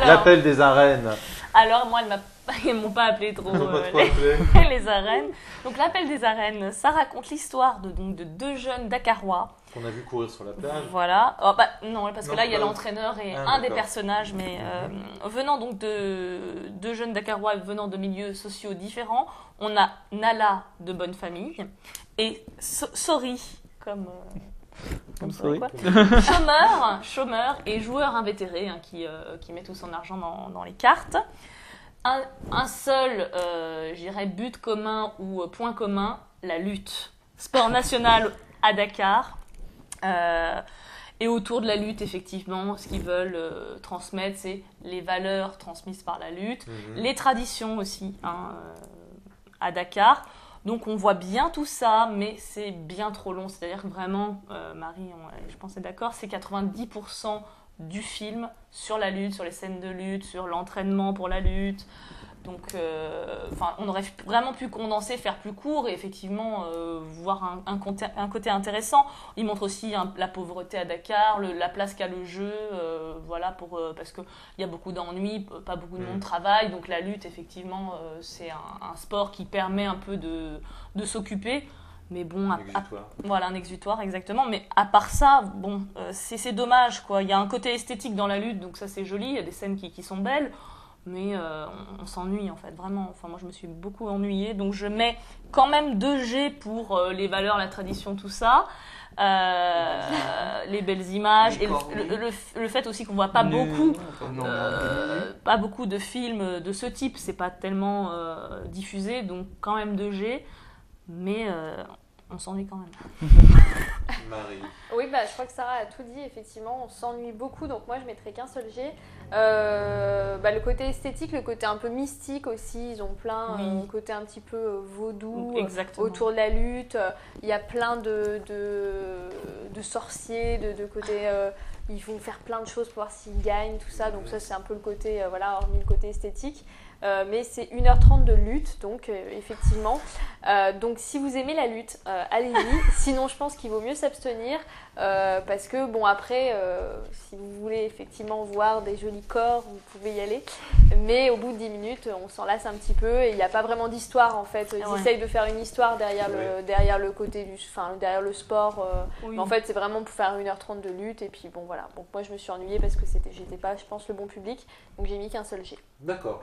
L'appel des arènes. Alors, moi, ils m'ont pas appelé trop, les arènes. Donc, l'appel des arènes, ça raconte l'histoire de 2 jeunes Dakarois. Qu'on a vu courir sur la plage. Voilà. Non, parce que là, il y a l'entraîneur et un des personnages, mais venant donc de 2 jeunes Dakarois venant de milieux sociaux différents, on a Nala de bonne famille et Sori comme Sorry. chômeur et joueur invétéré qui met tout son argent dans les cartes. Un seul, je dirais, but commun ou point commun, la lutte. Sport national à Dakar. Et autour de la lutte, effectivement, ce qu'ils veulent transmettre, c'est les valeurs transmises par la lutte, les traditions aussi à Dakar. Donc on voit bien tout ça, mais c'est bien trop long. C'est-à-dire que vraiment, Marie, je pense que c'est d'accord, c'est 90% du film sur la lutte, sur les scènes de lutte, sur l'entraînement pour la lutte. Donc, on aurait vraiment pu condenser, faire plus court et effectivement voir un côté intéressant. Il montre aussi la pauvreté à Dakar, la place qu'a le jeu, parce qu'il y a beaucoup d'ennuis, pas beaucoup de monde travaille. Donc la lutte, effectivement, c'est un sport qui permet un peu de s'occuper. Mais bon, un exutoire, exactement. Mais à part ça, bon, c'est dommage, quoi. Il y a un côté esthétique dans la lutte, donc ça c'est joli. Il y a des scènes qui sont belles. Mais on s'ennuie en fait, vraiment. Enfin, moi je me suis beaucoup ennuyée, donc je mets quand même 2G pour les valeurs, la tradition, tout ça, les belles images et le fait aussi qu'on voit pas beaucoup de films de ce type, c'est pas tellement diffusé, donc quand même 2G, mais on s'ennuie quand même. Marie. Oui, je crois que Sarah a tout dit, effectivement, on s'ennuie beaucoup, donc moi je mettrais qu'un seul G. Le côté esthétique, le côté un peu mystique aussi, ils ont plein, côté un petit peu vaudou autour de la lutte, il y a plein de sorciers, de côté, ils vont faire plein de choses pour voir s'ils gagnent, tout ça, donc ça c'est un peu le côté, hormis le côté esthétique. Mais c'est 1h30 de lutte, donc effectivement. Donc si vous aimez la lutte, allez-y. Sinon, je pense qu'il vaut mieux s'abstenir parce que, bon, après, si vous voulez effectivement voir des jolis corps, vous pouvez y aller. Mais au bout de 10 minutes, on s'en lasse un petit peu et il n'y a pas vraiment d'histoire en fait. Ils essayent de faire une histoire derrière le côté derrière le sport. Mais en fait, c'est vraiment pour faire 1h30 de lutte. Et puis bon, voilà. Donc moi, je me suis ennuyée parce que j'étais pas, je pense, le bon public. Donc j'ai mis qu'un seul G. D'accord.